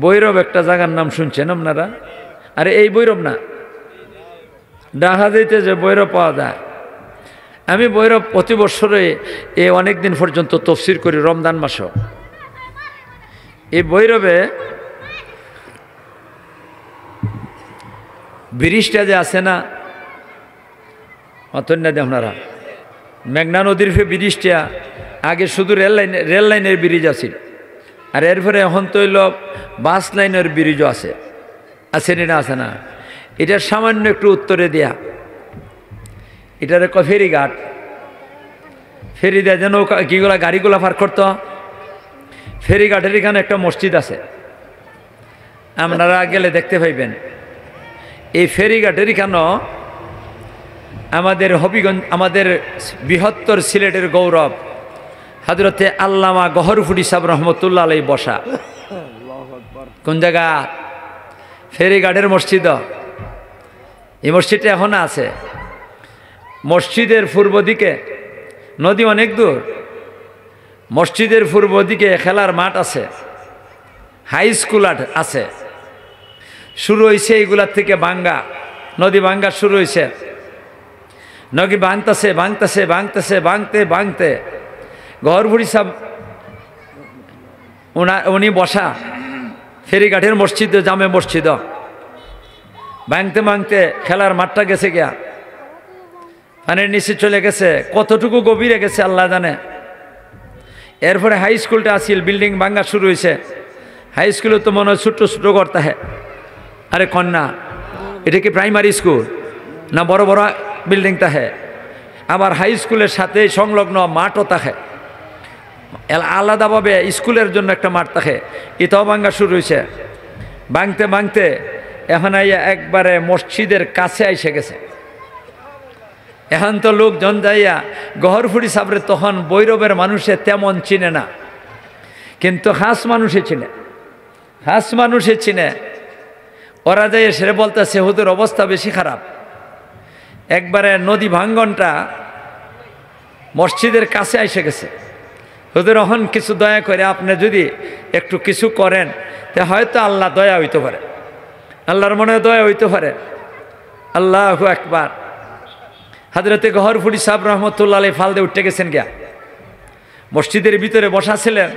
বৈরব একটা জায়গার নাম শুনছেন আপনারা? আরে এই বৈরব না, ডাহা দিতে যে বৈরব পাওয়া যায়। আমি বৈরব প্রতি বছরে অনেক দিন পর্যন্ত তফসির করি, রমজান মাসও। এই বৈরবে ব্রিজটা যে আছে না, অতন্যা দিয়ে আপনারা মেঘনা নদীর ব্রিজটা আগে শুধু রেল লাইনের ব্রিজ আছে, আর এরপরে এখন তো হইল বাস লাইনের ব্রিজও আছে। না আছে না? এটার সামান্য একটু উত্তরে দেয়া, এটার ফেরিঘাট। ফেরি দেয়া যেন কিগুলা গাড়িগুলা পার করতো। ফেরিঘাটের এখানে একটা মসজিদ আছে, আপনারা গেলে দেখতে পাইবেন। এই ফেরিঘাটের এখানেও আমাদের হবিগঞ্জ, আমাদের বৃহত্তর সিলেটের গৌরব হযরতে আল্লামা গহরফুটি সাহেব রহমতুল্লাহ আলাই বসা। কোন জায়গা? ফেরিঘাটের মসজিদ। এই মসজিদটা এখন আছে। মসজিদের পূর্ব দিকে নদী অনেক দূর। মসজিদের পূর্ব দিকে খেলার মাঠ আছে, হাই স্কুল আছে। শুরু হয়েছে এইগুলার থেকে ভাঙ্গা, নদী ভাঙ্গা শুরু হয়েছে। নদী ভাঙতেছে ভাঙতেছে ভাঙতেছে ভাঙতে ভাঙতে গহরফুটি সাহেব উনি বসা ফেরিঘাটের মসজিদ, জামে মসজিদ। ভাঙতে ভাঙতে খেলার মাঠটা গেছে গিয়া পানির নিচে চলে গেছে। কতটুকু গভীরে গেছে আল্লাহ জানে। এরপরে হাই স্কুলটা আসিল, বিল্ডিং ভাঙ্গা শুরু হয়েছে। হাই স্কুলে তো মনে হয় ছোট্ট ছোটো করতে হয়। আরে কন্যা, এটা কি প্রাইমারি স্কুল না বড় বড় বিল্ডিং তাহে? আবার হাই স্কুলের সাথে সংলগ্ন মাঠও থাকে, আলাদাভাবে স্কুলের জন্য একটা মাঠ থাকে। এটাও ভাঙ্গা শুরু হয়েছে। ভাঙতে ভাঙতে এখন আইয়া একবারে মসজিদের কাছে আইসে গেছে। এখন তো লোকজন যাইয়া গহরফুটি সাবরে তখন বৈরবের মানুষে তেমন চিনে না, কিন্তু খাস মানুষে চিনে, খাস মানুষে চিনে। ওরা যাই সেরে বলতেছে হুজুর অবস্থা বেশি খারাপ। একবারে নদী ভাঙ্গনটা মসজিদের কাছে এসে গেছে। হুজুর এখন কিছু দয়া করে আপনি যদি একটু কিছু করেন তা হয়তো আল্লাহ দয়া হইতে পারে, আল্লাহর মনে দয়া হইতে পারে। আল্লাহু আকবার। হযরতে গহরফুটি সাহেব রহমতুল্লাহ আলাইহি ফালদে উঠে গেছেন গিয়া মসজিদের ভিতরে বসা ছিলেন।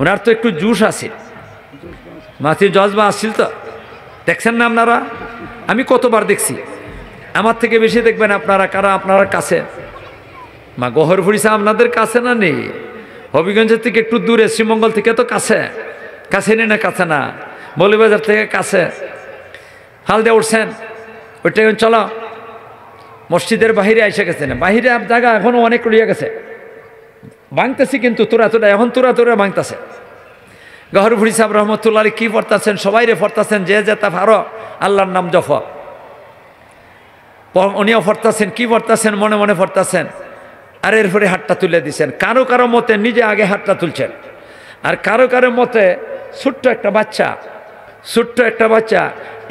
ওনার তো একটু জুস আছিল, মাথি জজবা আসছিল। তো দেখছেন না আপনারা? আমি কতবার দেখছি, আমার থেকে বেশি দেখবেন আপনারা। কারা আপনারা কাছে? মা গহরফুটি সাহেব আপনাদের কাছে না? নেই, হবিগঞ্জের থেকে একটু দূরে, শ্রীমঙ্গল থেকে তো কাছে। কাছে নেই না? কাছে না, মৌলভীবাজার থেকে কাছে। ফালদে উঠছেন, ওইটা চলো মসজিদের বাহিরে এসে গেছে। না বাহিরে জায়গা এখনো অনেক রয়ে গেছে, ভাঙতেছি কিন্তু তোরা তোরা, এখন তোরা তোরা ভাঙতেছে। গহরফুটি সাহেব রহমতুল্লাহ আলাইহি কি পড়তেছেন? সবাই রে পড়তেছেন, যে যেটা পারো আল্লাহর নাম জপ। উনিও পড়তেছেন, কি পড়তেছেন? মনে মনে পড়তেছেন। আর এরপরে হাতটা তুলে দিচ্ছেন। কারো কারো মতে নিজে আগে হাতটা তুলছেন, আর কারো কারো মতে ছোট্ট একটা বাচ্চা, ছোট্ট একটা বাচ্চা,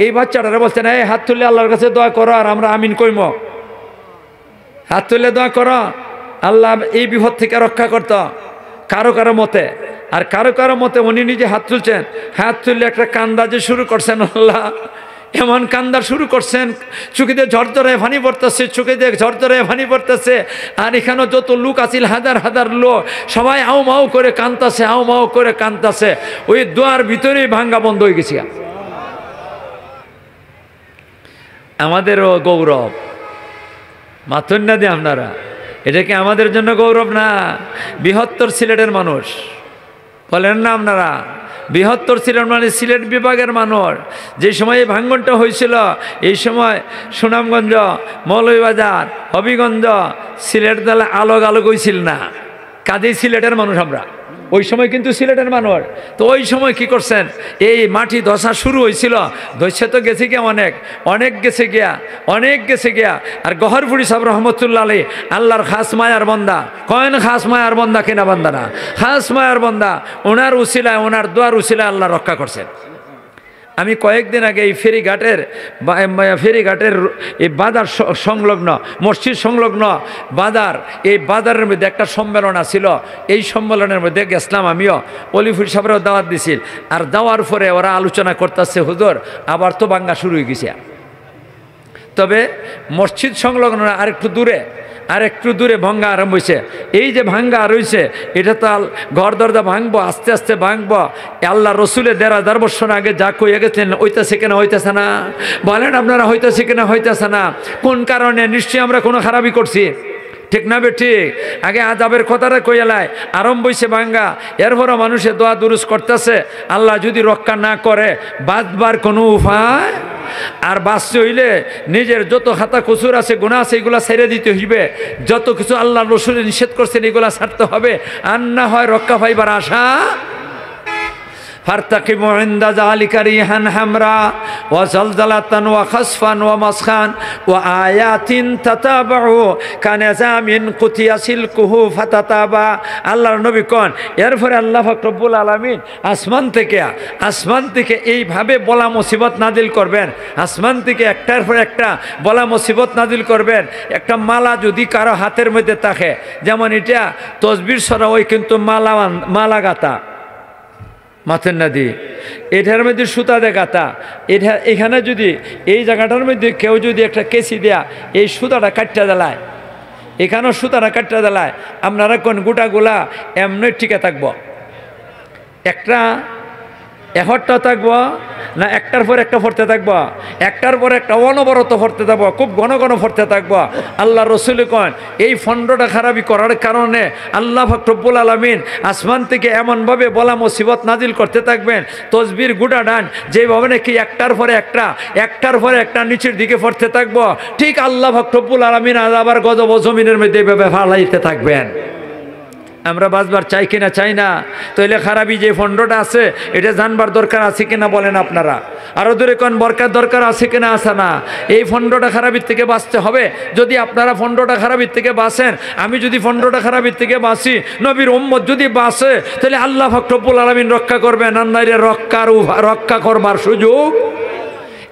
এই বাচ্চাটারা বলছেন এই হাত তুলে আল্লাহর কাছে দোয়া করো আর আমরা আমিন কইম। হাত তুলে দোয়া করো, আল্লাহ এই বিপদ থেকে রক্ষা করত। কারো কারো মতে। আর কারো কারো মতে উনি নিজে হাত তুলছেন, হাত তুললে একটা কান্দা যে শুরু করছেন। আল্লাহ এমন কান্দা শুরু করছেন, চোখে দিয়ে ঝরঝরে পানি পড়তেছে, চোখে দিয়ে ঝরঝরে পানি পড়তেছে। আর এখানে যত লোক আছিল, হাজার হাজার লোক, সবাই আও মাও করে কান্দতেছে, আও মাও করে কান্দতেছে। ওই দোয়ার ভিতরেই ভাঙ্গা বন্ধ হয়ে গেছে। আমাদেরও গৌরব, মাথুন না দিয়ে আপনারা, এটা কি আমাদের জন্য গৌরব না? বৃহত্তর সিলেটের মানুষ বলেন না আপনারা? বৃহত্তর সিলেট মানে সিলেট বিভাগের মানুষ। যে সময় এই ভাঙ্গনটা হয়েছিল, এই সময় সুনামগঞ্জ, মৌলভীবাজার, হবিগঞ্জ, সিলেট দলে আলোক আলোক হয়েছিল না। কাজেই সিলেটের মানুষ আমরা, ওই সময় কিন্তু সিলেটের মানুষ। তো ওই সময় কি করছেন? এই মাটি ধসা শুরু হয়েছিল, ধসে তো গেছে গিয়া অনেক, অনেক গেছে গিয়া, অনেক গেছে গিয়া। আর গহরফুটি সাহেব রহমতুল্লাহ আলাইহি আল্লাহর খাস মায়ার বন্দা। কয়েন খাস মায়ার বন্দা কিনা বান্দা না, খাস মায়ার বন্দা। ওনার উসিলায়, ওনার দোয়ার উসিলায় আল্লাহ রক্ষা করছেন। আমি কয়েকদিন আগে এই ফেরিঘাটের এই বাজার সংলগ্ন মসজিদ সংলগ্ন বাজার, এই বাজারের মধ্যে একটা সম্মেলন আছিল। এই সম্মেলনের মধ্যে গেছিলাম আমিও, অলিফুল সাহেবরাও দাওয়াত দিছিল। আর যাওয়ার পরে ওরা আলোচনা করতেছে, হুজুর আবার তো ভাঙ্গা শুরু হয়ে গেছে। তবে মসজিদ সংলগ্ন আরেকটু দূরে ভাঙ্গা আরম্ভ হয়েছে। এই যে ভাঙ্গা রয়েছে এটা তো ঘর দরজা ভাঙবো, আস্তে আস্তে ভাঙবো। আল্লাহ রসুলের 1500 বছর আগে যা কইয়া গেছেন হইতেছে কিনা হইতেছে না বলেন আপনারা, হইতেছে কিনা হইতেছে না? কোন কারণে? নিশ্চয়ই আমরা কোনো খারাপই করছি, ঠিক না বে ঠিক? আগে আজাবের কথাটা কইয়ালায় আরম্ভ হইছে ভাঙ্গা, এরপরও মানুষের দোয়া দুরুস করতেছে। আল্লাহ যদি রক্ষা না করে বাঁচবার কোনো উপায়, আর বাঁচতে হইলে নিজের যত খাতা কসুর আছে গুনাহ আছে এগুলা ছেড়ে দিতে হইবে। যত কিছু আল্লাহ রসুল নিষেধ করছেন এগুলা ছাড়তে হবে। আর না হয় রক্ষা পাইবার আশা। ফারতাকিবু ইনদা যালিকা রিহান হামরা ওয়া জালজালাতান ওয়া খাসফান ওয়া মাসখান ওয়া আয়াতিন তাতাবাউ কানাজামিন কুতিয়া সিলকুহু ফাতাতাবা। আল্লাহর নবী কোন, এরপরে আল্লাহ পাক রব্বুল আলামিন আসমান থেকে এইভাবে বলা মুসিবত নাজিল করবেন। আসমান থেকে একটার পর একটা বলা মুসিবত নাজিল করবেন। একটা মালা যদি কারো হাতের মধ্যে থাকে, যেমন এটা তসবির সরা, ওই কিন্তু মালা গাতা মাথের নাদি, এটার মধ্যে সুতা দে গাতা। এখানে যদি এই জায়গাটার মধ্যে কেউ যদি একটা কেসি দেয়া এই সুতাটা কাটটা দেলায়, এখানেও সুতাটা কাটটা দেলায়, আপনারা কোন গোটাগুলা এমনি টিকে থাকবো? একটা এফরটা থাকবো না একটার পর একটা ফরতে থাকবো? একটার পর একটা অনবরত ফরতে থাকবো, খুব ঘন ঘন ফরতে থাকবো। আল্লাহ রসুল কন এই ফন্ডটা খারাপি করার কারণে আল্লাহ পাক রব্বুল আলামিন আসমান থেকে এমনভাবে বলা মুসিবত নাজিল করতে থাকবেন, তসবির গুটা ডান যেভাবে নাকি একটার পরে একটা নিচের দিকে ফরতে থাকবো, ঠিক আল্লাহ পাক রব্বুল আলামিন আবার গজব জমিনের মধ্যে এভাবে ফালাইতে থাকবেন। আমরা বাঁচবার চাই কিনা চাই না? তাইলে খারাপি যে ফন্ডটা আছে এটা জানবার দরকার আছে কিনা বলেন আপনারা? আরো দূরে কোন বরকার দরকার আছে কিনা আছে না? এই ফন্ডটা খারাপির থেকে বাঁচতে হবে। যদি আপনারা ফন্ডটা খারাপির থেকে বাঁচেন, আমি যদি ফন্ডটা খারাপির থেকে বাঁচি, নবীর উম্মত যদি বাঁচে, তাহলে আল্লাহ পাক রব্বুল আলামিন রক্ষা করবেন। আন্নাইরে রক্ষা করবার সুযোগ।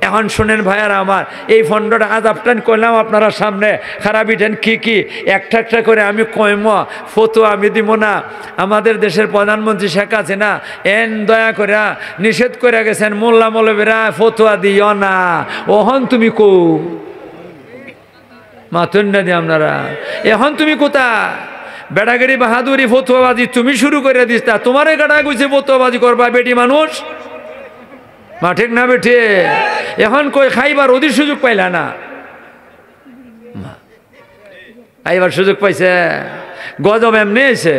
এখন শুনেন ভাইয়ারা আমার, এই ফন্ডটা আজাবটান করলাম আপনারা সামনে, খারাপিটেন কি একটা একটা করে আমি কইম, ফতোয়া আমি দিব না। আমাদের দেশের প্রধানমন্ত্রী শেখ হাসিনা এন দয়া করে নিষেধ করে গেছেন, মোল্লা মৌলবীরা ফতোয়া দিও না। ওহন তুমি কো মাতুন না দি আপনারা, এখন তুমি কোথা বেড়াগাড়ি বাহাদুরি ফতোয়াবাজি তুমি শুরু করে দিস, তা তোমারে গাড়া গুছে ফতোয়াবাজি করবা বেটি মানুষ, মা ঠিক না বেঠে? এখন কই খাইবার ওদের সুযোগ পাইলা না, খাইবার সুযোগ পাইছে। গজব এমনি আইছে,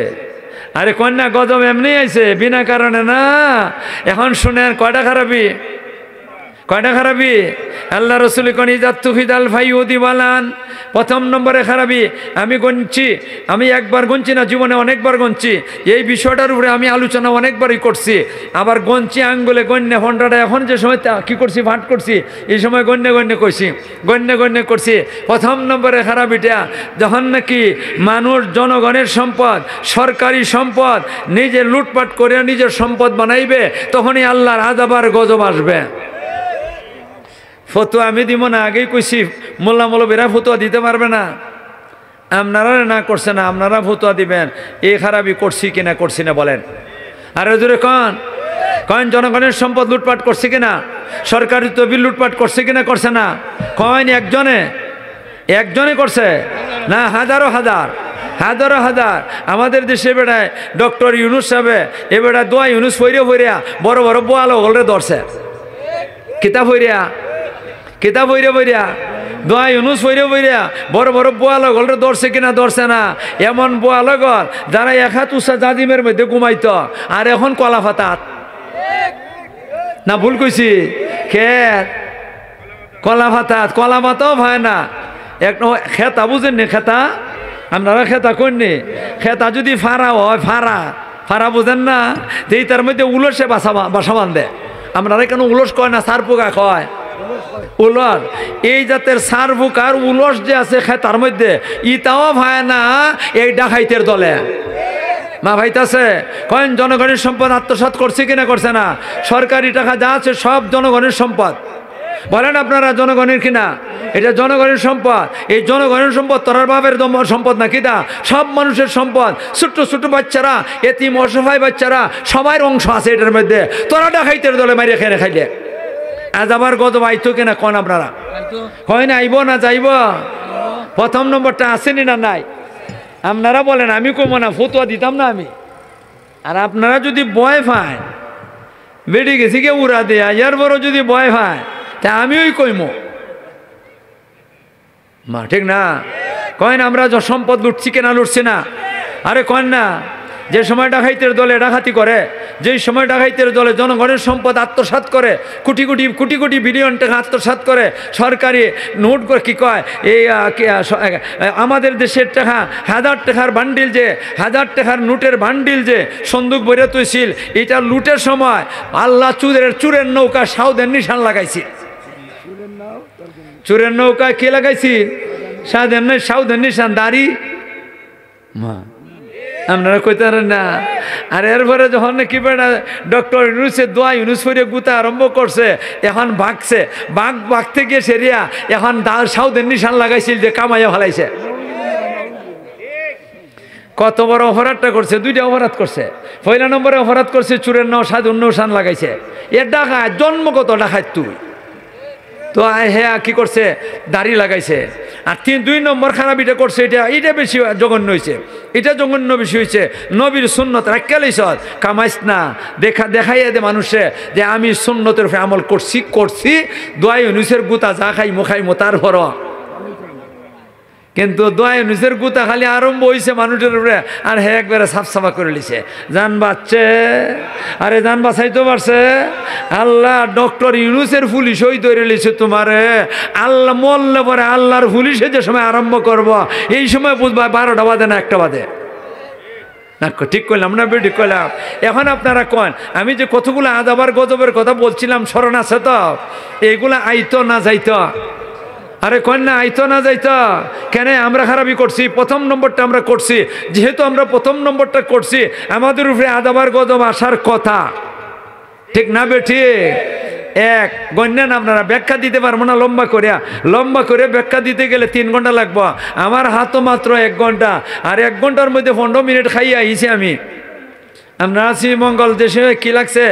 আরে কন্যা গজব এমনি আইছে, বিনা কারণে না। এখন শুনেন কয়টা খারাপি আল্লাহ রসুল কোন ইজাত তুহিদাল ভাই উদি বালান। প্রথম নম্বরে খারাপি আমি একবার গুনছি না, জীবনে অনেকবার গুনছি। এই বিষয়টার উপরে আমি আলোচনা অনেকবারই করছি। আবার গঞ্চি আঙ্গুলে গণ্যে ফন্ডাটা এখন যে সময় কি করছি ভাট করছি, এই সময় গণ্যে করছি। প্রথম নম্বরে খারাপিটা যখন নাকি মানুষ জনগণের সম্পদ, সরকারি সম্পদ নিজে লুটপাট করে নিজের সম্পদ বানাইবে, তখনই আল্লাহর আযাব আর গজব আসবে। ফতোয়া আমি দিব না, আগেই কইছি মোল্লা মৌলবীরা ফতোয়া দিতে পারবে না। আপনারা না করছে না, আপনারা ফতোয়া দিবেন এই খারাপি করছি কিনা করছি না বলেন। আর জোরে কন জনগণের সম্পদ লুটপাট করছে কিনা, সরকারি তহবিল লুটপাট করছে কিনা করছে না? কন একজনে করছে না, হাজারো হাজার। আমাদের দেশে বেড়ায় ডক্টর ইউনুস সাহেবে এ বেড়া দোয়া ইউনুস ফইরিয়া বড় বড় বোয়ালো হলরে ধরছে, কিতাব হইরা দোয়া ইউনুস হইরা বড় বড় বোয়ালো হলরে ধরছে কিনা ধরছে না? এমন বোয়ালগর যারা এক হাত উষা জাজিমের মধ্যে ঘুমাইতো, আর এখন কলা ফাতাত না, ভুল কইছি? কলা ভাতাও ভাই না। এক খেতা বুঝেননি? খেতা আপনারা খেতা কইনি? খেতা যদি ফাড়া হয়, ফাড়া বুঝেন না? এই তার মধ্যে উলসে বাসা বাঁধে। আপনারা কেন উলস কয় না, সার পোকা কয়? উলস। এই জাতের সার পোকার উলস যে আছে খেতার মধ্যে, ইটাও ভাই না এই ডাকাইতের দলে। মা ভাইতাছে কয়েন জনগণের সম্পদ আত্মসাৎ করছে কিনা করছে না? সরকারি টাকা যা আছে সব জনগণের সম্পদ। বলেন আপনারা জনগণের কিনা? এটা জনগণের সম্পদ। এই জনগণের সম্পদ তোরার বাপের সম্পদ না কিনা? সব মানুষের সম্পদ। ছোট্ট ছোট্ট বাচ্চারা, এতিম অসহায় বাচ্চারা, সবার অংশ আছে এটার মধ্যে। তোরা ডাকাইতের দলে মারিয়ে খেয়ে খাইলে আজ আবার গজব আইতো কিনা কোন আপনারা? হয় না আইব না যাইব? প্রথম নম্বরটা আসেনি না নাই? আপনারা বলেন, আমি কমো না, ফতুয়া দিতাম না আমি। আর আপনারা যদি ভয় পায় বেড়ে গেছি কে উড়া দেয়া, ইয়ার বড় যদি ভয় পায় তা আমি ওই কইমো মা, ঠিক না? কয়েন আমরা সম্পদ লুটছি কেনা লুটছি না? আরে কয়েন না, যে সময় ডাকাইতের দলে ডাকাতি করে, যেই সময় ডাকাইতের দলে জনগণের সম্পদ আত্মসাৎ করে, কোটি কোটি কোটি কোটি বিলিয়ন টাকা আত্মসাৎ করে, সরকারি নোট করে কি কয় এই আমাদের দেশের টাকা হাজার টাকার বান্ডিল, যে হাজার টাকার নোটের বান্ডিল যে সন্দুক ভরে তুইছিল, এটা লুটের সময় আল্লাহ চুরের নৌকা সাউদের নিশান লাগাইছি। চুরের নৌকায় কে লাগাইছি? সাউদের নিশান দাড়ি মা, আপনারা কইতে পারেন না। আর এরপরে যখন কি বেড়া ডক্টর ইউনুসের দোয়া ইউনুস করে গুতা আরম্ভ করছে, এখন ভাগছে, ভাগতে গিয়ে সেরিয়া এখন সাউদের নিশান লাগাইছিল যে কামাইয়া ফেলাইছে। কত বড় অপরাধটা করছে? দুইটা অপরাধ করছে। পয়লা নম্বরে অপরাধ করছে চুরের নাও সাধুর নিশান লাগাইছে। এর ডাকাত জন্মগত ডাকাত তুই তো হ্যাঁ কি করছে? দাড়ি লাগাইছে। আর দুই নম্বর খারাপ এটা করছে, এটা বেশি জঘন্য হয়েছে। এটা জঘন্য বেশি হয়েছে। নবীর সুন্নত রাখলেইছ কামাইস না, দেখাইয়া দে মানুষে যে আমি সুন্নতের উপরে আমল করছি দোয়া ইউনুসের গুতা যা খাইমো তার ভর। কিন্তু দোয়া ইউনুসের গুতা খালি আরম্ভ হয়েছে মানুষের উপরে, আর হ্যাঁ একবারে সাফসাফা করে লিছে। জান বাচ্চে, আরে জান বাঁচাইতে পারছে আল্লাহ। ডক্টর ইউনুসের পুলিশ ওই ধরে লিছে তোমারে। আল্লাহ মরলে পরে আল্লাহর পুলিশে যে সময় আরম্ভ করব, এই সময় বুঝবা 12টা বাজে না 1টা বাজে না। ঠিক করলাম না? ঠিক করলাম। এখন আপনারা কন, আমি যে কতগুলো আদাবার গজবের কথা বলছিলাম স্মরণ আছে তো? এইগুলা আইতো না যাইতো? আরে কন্যা আইতো না যাইতো কেন? আমরা খারাপই করছি। প্রথম নম্বরটা আমরা করছি, যেহেতু আমরা প্রথম নম্বরটা করছি আমাদের উপরে আদাবার গজব আসার কথা, ঠিক না বেঠি? এক গণ্যেন আপনারা ব্যাখ্যা দিতে পারবো না লম্বা করে ব্যাখ্যা দিতে গেলে 3 ঘন্টা লাগবো। আমার হাতও মাত্র 1 ঘন্টা, আর 1 ঘন্টার মধ্যে 15 মিনিট খাইয়ে আইছি আমি। আমরা আছি মঙ্গল দেশে, কি লাগছে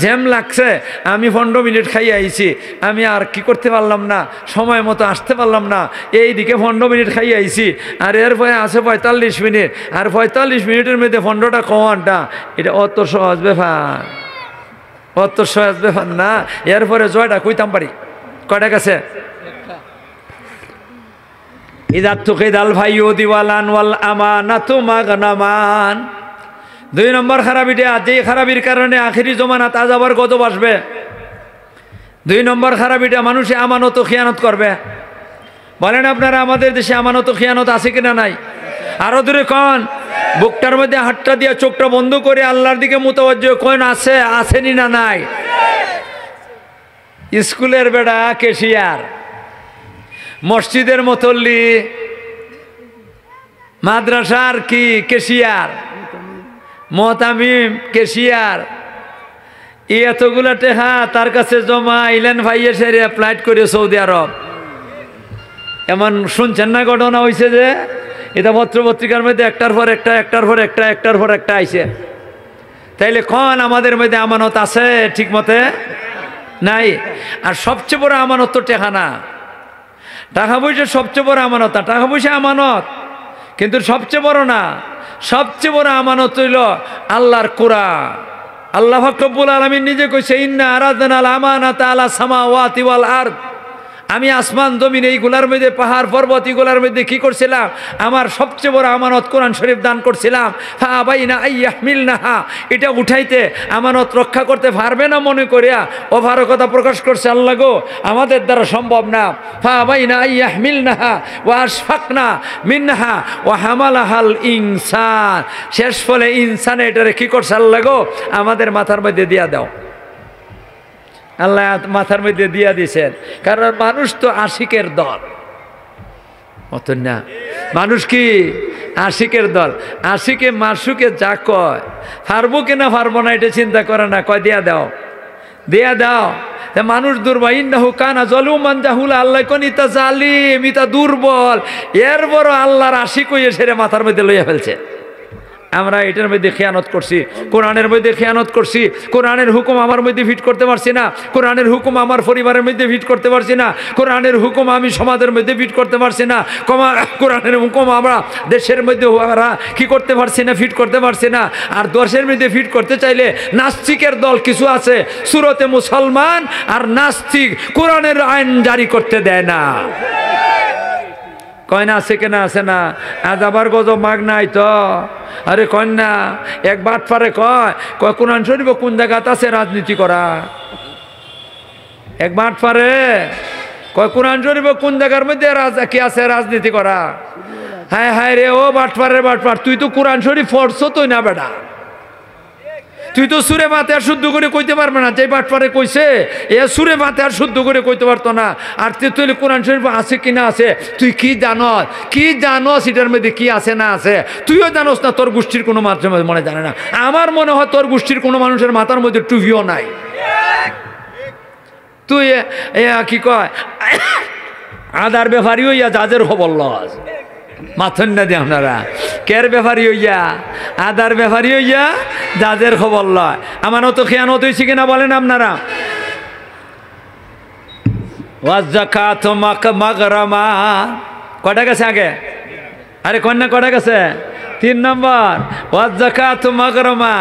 জ্যাম লাগছে, আমি 15 মিনিট খাইয়ে আইছি। আমি আর কি করতে পারলাম না, সময় মতো আসতে পারলাম না, এইদিকে 15 মিনিট খাইয়ে আইছি। আর এরপরে আছে 45 মিনিট, আর 45 মিনিটের মধ্যে 15টা ঘন্টা। এটা অত সহজ ব্যাপার, অত সহজ ব্যাপার না। এরপরে জয়টা কইতাম পারি। কয়টা গেছে? ইদা তুকিদাল ভাইয়ু দিওয়ালান ওয়াল আমানাতু মাগনামান। 2 নম্বর খারাপিটা, যেই খারাপির কারণে আখিরি জমানাত আযাবার গজব আসবে। 2 নম্বর খারাপিটা, মানুষে আমানত ও খিয়ানত করবে। বলেন আপনারা আমাদের দেশে আমানত ও খিয়ানত আছে কিনা নাই? আরো দূরে কন, বুকটার মধ্যে হাতটা দিয়ে চোখটা বন্ধ করে আল্লাহর দিকে মুতাওয়াজ্জিহ কোন আছে, আসেনি না নাই? স্কুলের বেড়া কেশিয়ার, মসজিদের মতল্লি, মাদ্রাসার কি কেশিয়ার, মহতামিম কেশিয়ার, এতগুলা টেহা তার কাছে জমা ইলেন ভাইয়ের সেরে ফ্লাইট করে সৌদি আরব। এমন শুনছেন না ঘটনা হয়েছে যে এটা পত্রিকার মধ্যে একটার পর একটা আইছে। তাইলে কন আমাদের মধ্যে আমানত আছে ঠিক মতে? নাই। আর সবচেয়ে বড় আমানত তো টেকা না, টাকা পয়সা সবচেয়ে বড় আমানত না। টাকা পয়সা আমানত, কিন্তু সবচেয়ে বড় না। সবচেয়ে বড় আমানত হইল আল্লাহর কোরআন। আল্লাহ পাক রব্বুল আলামিন নিজে কইছে, ইন্না আরাদনাল আমানাতা আলা সামাওয়াতি ওয়াল আরদ। আমি আসমান জমিন এইগুলার মধ্যে, পাহাড় পর্বত এগুলার মধ্যে কি করছিলাম? আমার সবচেয়ে বড় আমানত কোরআন শরীফ দান করছিলাম। ফাআবাইনা আইয়াহমিলনাহা, এটা উঠাইতে আমানত রক্ষা করতে পারবে না মনে করিয়া অপারগতা প্রকাশ করছে আল্লাহ গো, আমাদের দ্বারা সম্ভব না। ফাআবাইনা আইয়াহমিলনাহা ওয়া আশফাকনা মিনহা ওয়া হামালাহাল ইনসান। শেষ ফলে ইনসানে এটারে কি করছে আল্লাহ গো, আমাদের মাথার মধ্যে দিয়া দাও। আল্লাহ মাথার মধ্যে দিয়া দিয়েছেন, কারণ মানুষ তো আশিকের দল মতন না। মানুষ কি আশিকের দল। আশিকে মাসুকে যা কয় পারবো কিনা পারবো না এটা চিন্তা করে না, কয় দেয়া দাও, দেয়া দাও। তা মানুষ দুর্বল, ইন্নাহু কানা জালুমান জাহুলা, আল্লাহ কোন ইতা জালিম, ইতা দুর্বল, এর বড় আল্লাহর আশিক হয়ে সেরে মাথার মধ্যে লইয়া ফেলছে। আমরা এটার মধ্যে খেয়ানত করছি, কোরআনের মধ্যে খেয়ানত করছি, কোরআনের হুকুম আমার মধ্যে ফিট করতে পারছি না, কোরআনের হুকুম আমার পরিবারের মধ্যে ফিট করতে পারছি না, কোরআনের হুকুম আমি সমাজের মধ্যে ফিট করতে পারছি না, কোরআনের হুকুম আমরা দেশের মধ্যে আমরা কি করতে পারছি না, ফিট করতে পারছি না। আর দেশের মধ্যে ফিট করতে চাইলে নাস্তিকের দল কিছু আছে, সুরতে মুসলমান আর নাস্তিক কোরআনের আইন জারি করতে দেয় না। কয় না আছে কেনা আছে না, আজ আবার গজব মাগ নাই তো। আরে কন্যা এক বাট পারে কয় কয় কোরআন শরীফ কোন জায়গাতে আছে রাজনীতি করা, এক বাট পারে কয় কোরআন শরীফ কোন জায়গার মধ্যে কি আছে রাজনীতি করা। হ্যাঁ হ্যাঁ রে ও বাটপারের বাটপার, তুই তো কোরআন শরীফ পড়ছো তো না বেটা, তুই তো সুরে মাতে আর শুদ্ধ করে কইতে পারবে না। যে বাটপারে কইছে এ সুরে মাতে আর শুদ্ধ করে কইতে পারতো না। আর তুই কোরআন শরীফ আছে কি না আছে তুই কি জানস, কি জানস এটার মধ্যে কি আছে না আছে তুইও জানোস না, তোর গোষ্ঠীর কোনো মাধ্যমে মনে জানে না। আমার মনে হয় তোর গোষ্ঠীর কোনো মানুষের মাথার মধ্যে টুপিও নাই। তুই কি কয় আদার ব্যাপারী হইয়া যাদের খবর লস মাথন না দিয়ে আপনারা কের ব্যাপারী হইয়া আদার ব্যাপারী হইয়া যাদের খবর লয়। আমার তো খেয়ানত হয়েছে কিনা বলেন আপনারা। ওয়াজ্জাকাত মাগরামা কটা গেছে আগে, আরে কন্যা কটা গেছে, 3 নম্বর ওয়াজ্জাকাত মাগরামা।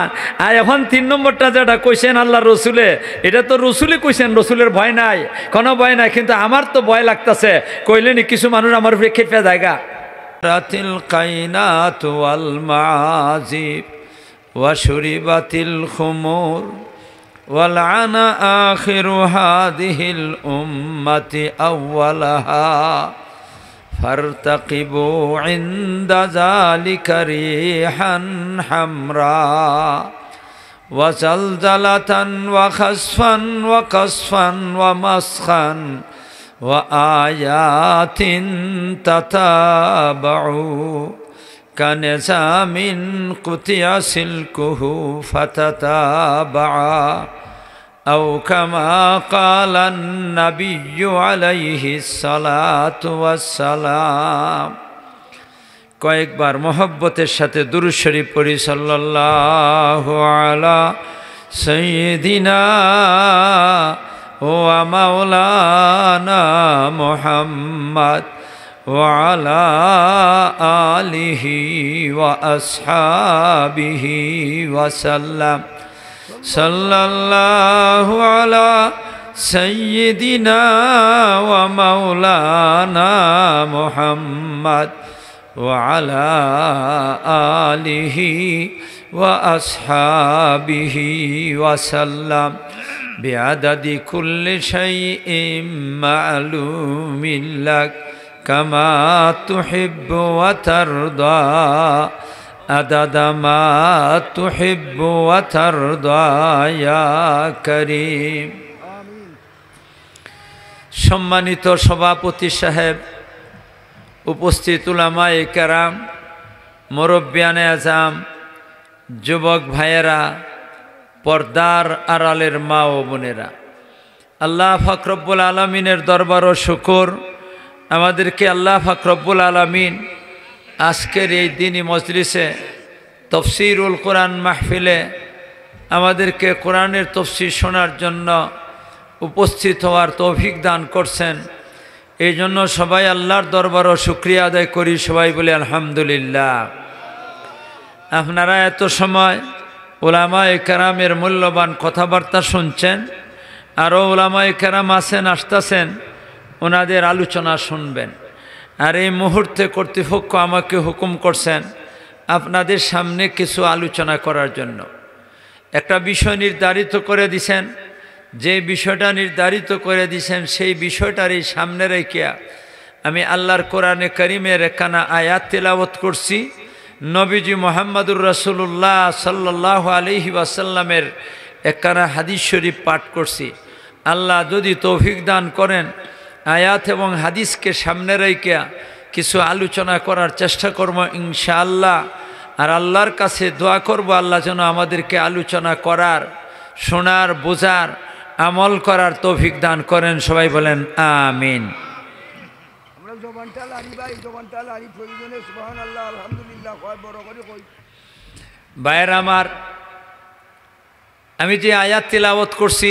আর এখন 3 নম্বরটা যেটা কইছেন আল্লাহ রসুলে, এটা তো রসুলে কইছেন, রসুলের ভয় নাই, কোনো ভয় নাই, কিন্তু আমার তো ভয় লাগতেছে। কইলেনি কিছু মানুষ আমার উপরে খেপে জায়গা রাতিল কাইনাত ওয়াল মাযিব ওয়া শুরিবাতিল খুমুর ওয়াল আনা আখিরু হাদিহিল উম্মতি আউওয়ালাহা ফারতাকিবু ইনদা যালিকা রিহান হামরা ওয়া জালজালাতান ওয়া খাসফান ওয়া কাসফান ওয়া মাসখান ওয়া আয়াতিন তাতাবাউ কানিজামিন কুতিয়া সিলকুহু ফাতাতাবা আও কামা ক্বালান নাবিয়্যু আলাইহিস সালাতু ওয়াস সালাম। কয়েকবার মোহব্বতের সাথে দুরূদ শরীফ পড়ি, সাল্লাল্লাহু আলা সাইয়্যিদিনা ওয়া মাওলানা মুহাম্মদ ওয়া আলা আলিহি ওয়া আসহাবিহি ওয়া সাল্লাম। সাল্লাল্লাহু আলা সাইয়্যিদিনা ওয়া মাওলানা মুহাম্মদ ওয়া আলা আলিহি ওয়া আসহাবিহি ওয়া সাল্লাম বিআদাদি কুল্লি শাইইন মা'লুমিন লাক কামা তুহিব্বু ওয়া তারদা আদাদা মা তুহিব্বু ওয়া তারদা ইয়া কারীম। সম্মানিত সভাপতি সাহেব, উপস্থিত উলামায়ে কেরাম, মুরব্বিয়ানে আজম, যুবক ভাইয়েরা, পর্দার আড়ালের মা ও বোনেরা, আল্লাহ পাক রব্বুল আলামিনের দরবার ও শুকর আমাদেরকে আল্লাহ পাক রব্বুল আলামিন আজকের এই দিনী মজলিসে তফসিরুল কোরআন মাহফিলে আমাদেরকে কোরআনের তফসির শোনার জন্য উপস্থিত হওয়ার তৌফিক দান করছেন। এই জন্য সবাই আল্লাহর দরবার ও শুকরিয়া আদায় করি, সবাই বলি আলহামদুলিল্লাহ। আপনারা এত সময় উলামায়ে কেরামের মূল্যবান কথাবার্তা শুনছেন, আরও উলামায়ে কেরাম আছেন, আসতেছেন, ওনাদের আলোচনা শুনবেন। আর এই মুহূর্তে কর্তৃপক্ষ আমাকে হুকুম করছেন আপনাদের সামনে কিছু আলোচনা করার জন্য। একটা বিষয় নির্ধারিত করে দিছেন, যে বিষয়টা নির্ধারিত করে দিছেন সেই বিষয়টার এই সামনে রেখে আমি আল্লাহর কোরআনে কারিমের একখানা আয়াত তেলাওয়াত করছি, নবীজি মুহাম্মদুর রাসূলুল্লাহ সাল্লাল্লাহু আলাইহি ওয়াসাল্লামের একখানা হাদিস শরীফ পাঠ করছি। আল্লাহ যদি তৌফিক দান করেন আয়াত এবং হাদিসকে সামনে রেখে কিছু আলোচনা করার চেষ্টা করব ইনশাআল্লাহ। আর আল্লাহর কাছে দোয়া করব আল্লাহ যেন আমাদেরকে আলোচনা করার, শোনার, বোঝার, আমল করার তৌফিক দান করেন। সবাই বলেন আমিন। ভাইয়ের আমার, আমি যে আয়াত তিলাওয়াত করছি,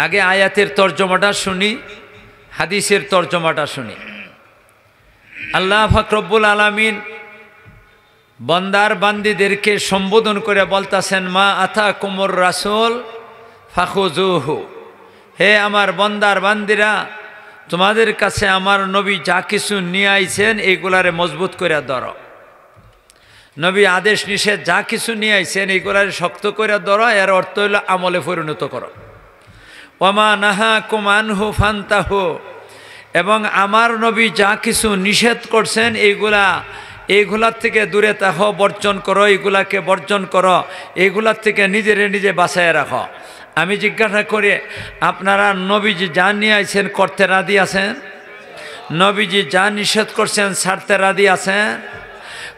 আগে আয়াতের তর্জমাটা শুনি, হাদিসের তর্জমাটা শুনি। আল্লাহ পাক রব্বুল আলামিন বান্দার বান্দীদেরকে সম্বোধন করে বলতাছেন, মা আতাকুমুর রাসূল ফাখুযুহু। হে আমার বান্দার বান্দীরা, তোমাদের কাছে আমার নবী যা কিছু নিয়ে আইছেন এইগুলারে মজবুত করে ধরো। নবী আদেশ নিষেধ যা কিছু নিয়ে আইছেন এইগুলারে শক্ত করে ধরো। এর অর্থ হইল আমলে পরিণত করো। ওমা নাহাকুম আনহু ফান্তাহু। এবং আমার নবী যা কিছু নিষেধ করছেন এইগুলার থেকে দূরে থাকো, বর্জন করো, এইগুলাকে বর্জন করো, এইগুলার থেকে নিজে বাঁচায় রাখো। আমি জিজ্ঞাসা করি, আপনারা নবীজি যা নিয়ে আইছেন করতে রাজি আছেন? নবীজি যা নিষেধ করছেন ছাড়তে রাজি আছেন?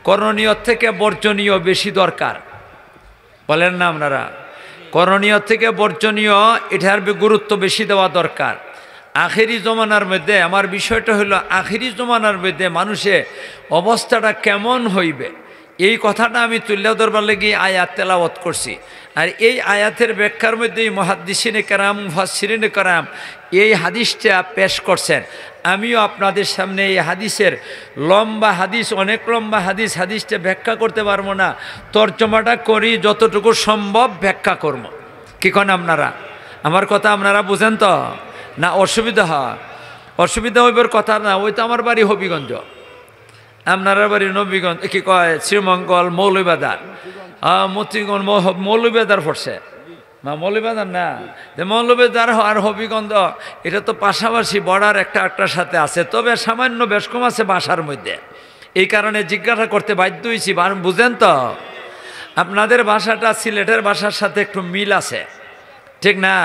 করণীয় থেকে বর্জনীয় বেশি দরকার, বলেন না আপনারা? করণীয় থেকে বর্জনীয় এটার গুরুত্ব বেশি দেওয়া দরকার। আখেরি জমানার মধ্যে, আমার বিষয়টা হলো আখেরি জমানার মধ্যে মানুষের অবস্থাটা কেমন হইবে, এই কথাটা আমি তুলে ধরবার লাগি আয়াত তেলাওয়াত করছি। আর এই আয়াতের ব্যাখ্যার মধ্যেই মুহাদ্দিসিনে কেরাম, মুফাসসিরিনে কেরাম এই হাদিসটা পেশ করছেন। আমিও আপনাদের সামনে এই হাদিসের লম্বা হাদিস, অনেক লম্বা হাদিসটা ব্যাখ্যা করতে পারবো না, তর্জমাটা করি যতটুকু সম্ভব ব্যাখ্যা করব। কি কন আপনারা? আমার কথা আপনারা বুঝেন তো না? অসুবিধা হয়? অসুবিধা হইবার কথা না। ওই তো আমার বাড়ি হবিগঞ্জ, আপনার বাড়ি নবীগঞ্জ, কি কয় শ্রীমঙ্গল, মৌলভীবাজার। মতিগঞ্জ মৌলভীবাজার পড়ছে না, মৌলভীবাজার না, মৌলভীবাজার আর হবিগঞ্জ এটা তো পাশাপাশি বর্ডার একটার সাথে আছে, তবে সামান্য বেশ কম আছে বাসার মধ্যে। এই কারণে জিজ্ঞাসা করতে বাধ্য হয়েছি। বুঝেন তো, আপনাদের ভাষাটা সিলেটের ভাষার সাথে একটু মিল আছে, ঠিক না?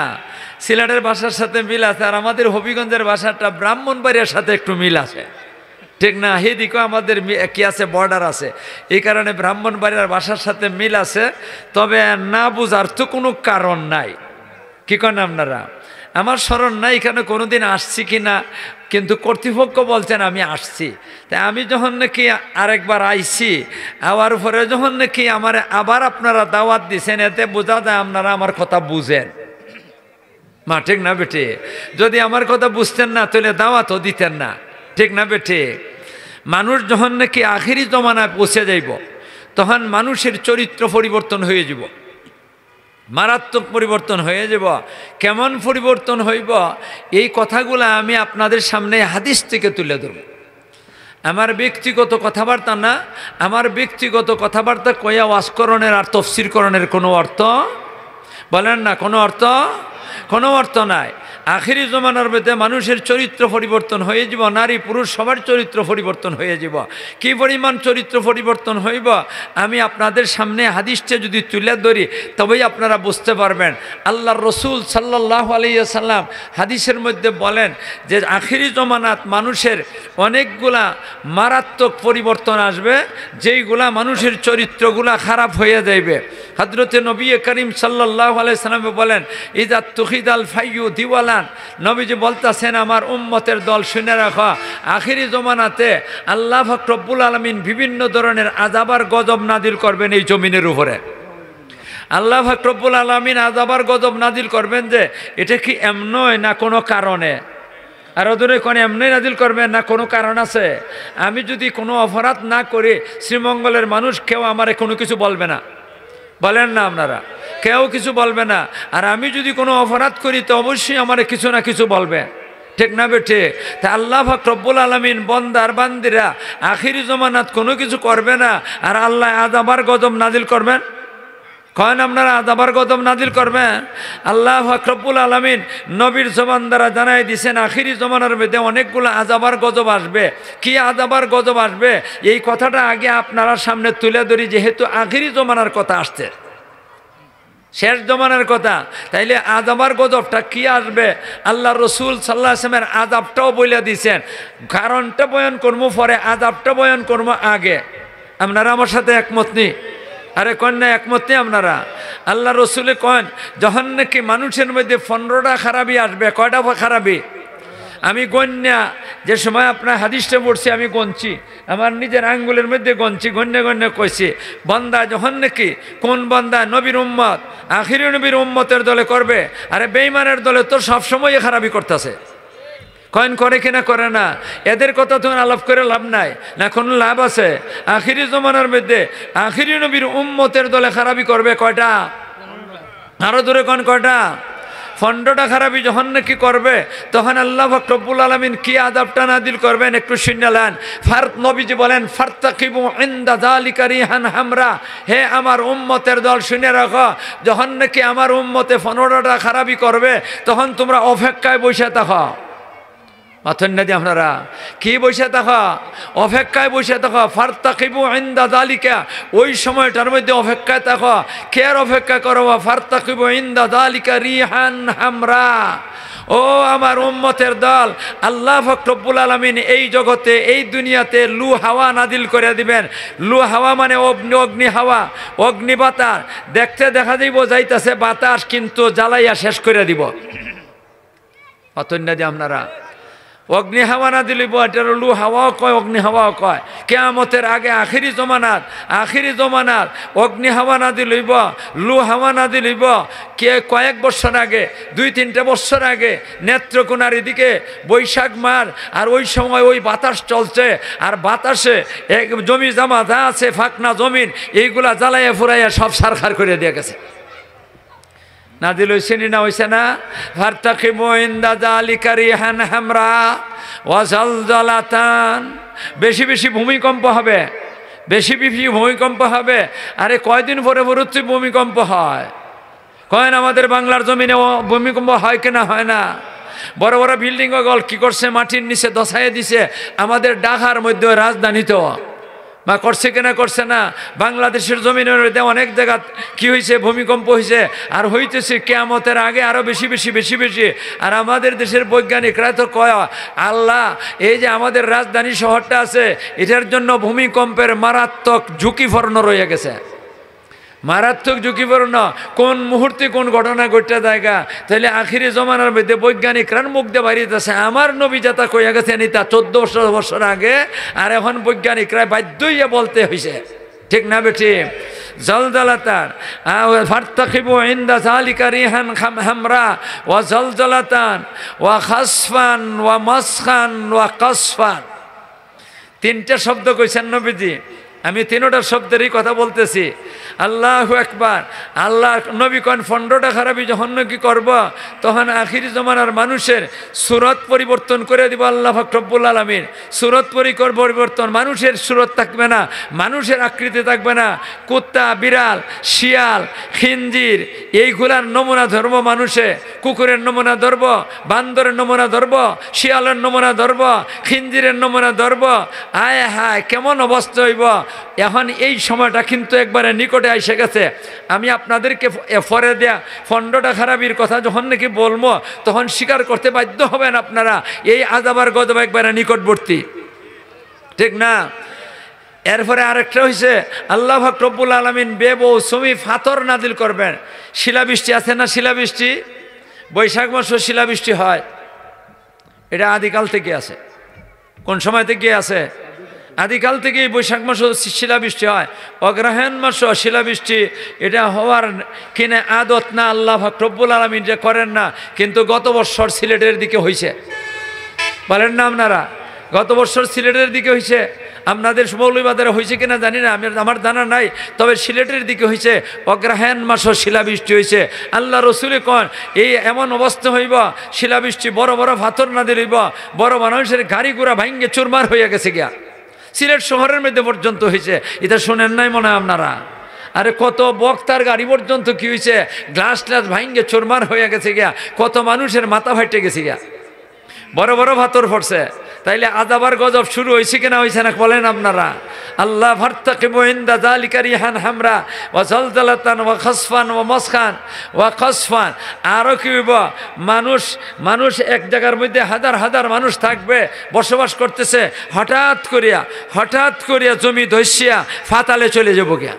সিলেটের ভাষার সাথে মিল আছে, আর আমাদের হবিগঞ্জের ভাষাটা ব্রাহ্মণবাড়িয়ার সাথে একটু মিল আছে, ঠিক না? সেদিকেও আমাদের কি আছে, বর্ডার আছে। এই কারণে ব্রাহ্মণবাড়িয়ার ভাষার সাথে মিল আছে, তবে না বুঝার তো কোনো কারণ নাই। কি করেন আপনারা? আমার স্মরণ নাই এখানে কোনোদিন আসছি কি না, কিন্তু কর্তৃপক্ষ বলছেন আমি আসছি। তাই আমি যখন নাকি আরেকবার আইছি, আবার পরে যখন নাকি আমার আবার আপনারা দাওয়াত দিছেন, এতে বোঝা যায় আপনারা আমার কথা বুঝেন। মা ঠিক না বেটে? যদি আমার কথা বুঝতেন না তাহলে দাওয়াতও দিতেন না, ঠিক না বেটে? মানুষ যখন নাকি আখেরি জমানায় পৌঁছে যাইব, তখন মানুষের চরিত্র পরিবর্তন হয়ে যাব, মারাত্মক পরিবর্তন হয়ে যাব। কেমন পরিবর্তন হইব এই কথাগুলো আমি আপনাদের সামনে হাদিস থেকে তুলে ধরব। আমার ব্যক্তিগত কথাবার্তা না, আমার ব্যক্তিগত কথাবার্তা কয়া ওয়াজকরণের আর তফসিরকরণের কোনো অর্থ, বলেন না, কোনো অর্থ নাই। আখেরি জমানার মধ্যে মানুষের চরিত্র পরিবর্তন হয়ে যাব, নারী পুরুষ সবার চরিত্র পরিবর্তন হয়ে যাব। কি পরিমাণ চরিত্র পরিবর্তন হইব আমি আপনাদের সামনে হাদিসটা যদি তুলে ধরি তবেই আপনারা বুঝতে পারবেন। আল্লাহর রসুল সাল্লাল্লাহু আলাইহি ওয়াসাল্লাম হাদিসের মধ্যে বলেন যে আখেরি জমানাত মানুষের অনেকগুলা মারাত্মক পরিবর্তন আসবে, যেইগুলা মানুষের চরিত্রগুলা খারাপ হয়ে যাইবে। হযরতে নবী করিম সাল্লাল্লাহু আলাইহি ওয়াসাল্লাম বলেন, ইযা তুখিদাল ফাইয়ু দিওয়ালান, নবীজি বলতেছেন আমার উম্মতের দল শুনে রাখো, আখেরি জমানাতে আল্লাহ পাক রব্বুল আলামিন বিভিন্ন ধরনের আযাব আর গজব নাজিল করবেন এই জমিনের উপরে। আল্লাহ পাক রব্বুল আলামিন আযাব আর গজব নাজিল করবেন, যে এটা কি এমনই না কোনো কারণে? আর ওদের কোনো এমনি নাজিল করবেন না কোনো কারণ আছে? আমি যদি কোনো অপরাধ না করি, শ্রীমঙ্গলের মানুষ কেউ আমারে কোনো কিছু বলবে না, বলেন না আপনারা? কেউ কিছু বলবে না। আর আমি যদি কোনো অপরাধ করি তো অবশ্যই আমার কিছু না কিছু বলবে, ঠিক না বেঠে? তা আল্লাহ পাক রব্বুল আলামিন বান্দার বান্দিরা আখিরি জমানাত কোনো কিছু করবে না, আর আল্লাহ আযাব আর গজব নাজিল করবেন। কয়েন আপনারা আযাব আর গজব নাজিল করবেন? আল্লাহ পাক রব্বুল আলামিন নবীর জবান দ্বারা জানাই দিয়েছেন আখিরি জমানার মধ্যে অনেকগুলো আযাব আর গজব আসবে। কি আযাব আর গজব আসবে এই কথাটা আগে আপনারা সামনে তুলে ধরি, যেহেতু আখিরি জমানার কথা আসছে। শেষ জমানার কথা। তাইলে আযাবার গজবটা কি আসবে আল্লাহ রসুল সাল্লাল্লাহু আলাইহি ওয়াসাল্লামের আযাবটাও বলে দিয়েছেন। কারণটা বয়ান করবো পরে, আযাবটা বয়ান করবো আগে। আপনারা আমার সাথে একমত নেই? আরে কন্যা একমত নেই আপনারা? আল্লাহ রসুলে কন যখন নাকি মানুষের মধ্যে 15টা খারাপি আসবে। কয়টা খারাপি? আমি গণ্যা যে সময় আপনার হাদিসটা পড়ছি আমি গণছি, আমার নিজের আঙ্গুলের মধ্যে গণছি, গণ্যে গণ্যে কইছি। বান্দা যখন নাকি কোন বান্দা নবীর উম্মত আখিরি নবীর উম্মতের দলে করবে, আরে বেঈমানের দলে তো সবসময় খারাপি করতেছে। কয়েন করে কিনা করে না, এদের কথা তো আলাপ করে লাভ নাই, না কোনো লাভ আছে? আখিরি জমানার মধ্যে আখিরি নবীর উম্মতের দলে খারাপি করবে কয়টা? আরো দূরে কোন কয়টা? 15টা খারাপি যখন নাকি করবে তখন আল্লাহ পাক রব্বুল আলামিন কি আযাবটা নাযিল করবেন একটু শুনলেন। নবীজি বলেন ফারতাকিবু ইনদা যালিকা রিহান হামরা, হে আমার উম্মতের দল শুনে রাখো, যখন নাকি আমার উম্মতে 15টা খারাপি করবে তখন তোমরা অপেক্ষায় বসে থাকো। মাথন্যাদি আপনারা কি বসে থাকো? অপেক্ষায় বসে থাকো। ফারতাকিবু ইনদা যালিকা, ওই সময়টার মধ্যে অপেক্ষায় থাকো। কে অপেক্ষা করবো? ফারতাকিবু ইনদা যালিকা রিহান হামরা। ও আমার উম্মতের দল, আল্লাহ পাক রব্বুল আলামিন এই জগতে এই দুনিয়াতে লু হাওয়া নাজিল করে দিবেন। লু হাওয়া মানে অগ্নি হাওয়া, অগ্নি বাতাস। দেখতে দেখা যাইব যাইতেছে বাতাস, কিন্তু জ্বালাইয়া শেষ করে দিব। মাথন্যাদি আপনারা অগ্নি হাওয়া না দিলিব, এটার লু হাওয়াও কয়, অগ্নি হাওয়াও কয়। কিয়ামতের আগে আখিরি জমানাত অগ্নি হাওয়া না দিলিব, লু হাওয়া না দিলিব। কয়েক বছর আগে, 2-3 বছর আগে নেত্রকোনার এদিকে বৈশাখ মাস, আর ওই সময় ওই বাতাস চলছে, আর বাতাসে জমি জমা যা আছে ফাঁকনা জমিন এইগুলা জ্বালাইয়া ফুরাইয়া সব সারখার করে দিয়ে গেছে। নাজিল হইছে না হইছে না? ফারতাকিবু ইনদা যালিকা রিহান হামরা ওয়া জালজালাতান। বেশি বেশি ভূমিকম্প হবে, বেশি বেশি ভূমিকম্প হবে। আরে কয়দিন পরে পরে ভূমিকম্প হয়? কয়েন আমাদের বাংলার জমিনে ভূমিকম্প হয় কিনা? হয় না। বড় বড় বিল্ডিং গল কি করছে, মাটির নিচে দশাইয়ে দিছে। আমাদের ঢাকার মধ্যে রাজধানী তো বা করছে কিনা? করছে না। বাংলাদেশের জমিনের অনেক জায়গা কি হয়েছে, ভূমিকম্প হয়েছে, আর হইতেছে কিয়ামতের আগে আরো বেশি বেশি বেশি বেশি। আর আমাদের দেশের বৈজ্ঞানিকরা তো কয় আল্লাহ এই যে আমাদের রাজধানী শহরটা আছে এটার জন্য ভূমিকম্পের মারাত্মক ঝুঁকিপূর্ণ রয়ে গেছে। মারাত্মক ঝুঁকিপূর্ণ, কোন মুহূর্তে কোন ঘটনা ঘটতে জায়গা। তাহলে আখিরি জমানার মধ্যে বৈজ্ঞানিকরা মুখ দিয়ে বাড়িতেছে আমার নবী যাতা কইয়া গেছে নিতা 14 বছর আগে, আর এখন বৈজ্ঞানিকরা বাধ্য হইয়া বলতে হয়েছে। ঠিক না বেটি? জালজালাতান ফারতাকিবু ইনদা যালিকা রিহান হামরা ওয়া জালজালাতান ওয়া খাসফান ওয়া মাসখান ওয়া কাসফান। 3টা শব্দ কইছেন নবীজি, আমি 3টা শব্দেরই কথা বলতেছি। আল্লাহু আকবার। আল্লাহ নবী কোন 15টা খারাপি যখন নাকি করব তখন আখিরি জমানার মানুষের সুরত পরিবর্তন করে দিব আল্লাহ পাক রব্বুল আলামিন। সুরত পরিবর্তন, মানুষের সুরত থাকবে না, মানুষের আকৃতি থাকবে না। কুত্তা, বিড়াল, শিয়াল, খিঞ্জির এইগুলার নমুনা ধরব মানুষে। কুকুরের নমুনা ধরব, বান্দরের নমুনা ধরব, শিয়ালের নমুনা ধরব, খিঞ্জিরের নমুনা ধরব। আয় হায় কেমন অবস্থা হইব। এখন এই সময়টা কিন্তু একবারে নিকটে এসে গেছে। আমি আপনাদেরকে পরে দেয়া 15টা খারাপির কথা যখন নাকি বলবো তখন স্বীকার করতে বাধ্য হবেন আপনারা, এই আযাবার গজব একবারে নিকটবর্তী। ঠিক না? এরপরে আরেকটা হয়েছে আল্লাহ পাক রব্বুল আলামিন বেমৌসুমি পাথর নাজিল করবেন। শিলাবৃষ্টি আছে না? শিলাবৃষ্টি বৈশাখ মাসে শিলাবৃষ্টি হয়, এটা আদিকাল থেকে আছে। কোন সময় থেকে আছে? আদিকাল থেকেই বৈশাখ মাসে শিলাবৃষ্টি হয়। অগ্রহায়ণ মাসে শিলাবৃষ্টি এটা হওয়ার কিনে আদত না, আল্লাহ পাক রব্বুল আলামিন যে করেন না। কিন্তু গত বছর সিলেটের দিকে হয়েছে, বলেন না আপনারা? গত বছর সিলেটের দিকে হয়েছে। আপনাদের মৌলভীবাজারে হয়েছে কিনা জানি না, আমার জানা নাই, তবে সিলেটের দিকে হয়েছে। অগ্রহায়ণ মাসও শিলাবৃষ্টি হয়েছে। আল্লাহ রসুলে কন এই এমন অবস্থা হইব, শিলাবৃষ্টি বড় বড় পাথর নাজিল হইব, বড় মানুষের গাড়ি ঘোড়া ভাঙ্গে চুরমার হয়ে গেছে গিয়া। সিলেট শহরের মধ্যে পর্যন্ত হয়েছে, এটা শোনেন নাই মনে হয় আপনারা? আরে কত বক্তার গাড়ি পর্যন্ত কি হয়েছে, গ্লাস ট্লাস ভাঙ্গে চুরমার হয়ে গেছে গিয়া, কত মানুষের মাথা ফাইটে গেছে গিয়া, বড় বড় পাথর পড়ছে। তাইলে আযাবার গজব শুরু হয়েছে কিনা হয়েছে না বলেন আপনারা? আল্লাহ ফারতাকিবু ইনদা যালিকা রিহান হামরা ওয়া জালজালাতান ওয়া খাসফান ওয়া মাসখান ওয়া কাসফান। আরও কি হইব, মানুষ এক জায়গার মধ্যে হাজার হাজার মানুষ থাকবে, বসবাস করতেছে, হঠাৎ করিয়া জমি ধসিয়া ফাতালে চলে যাবো গিয়া।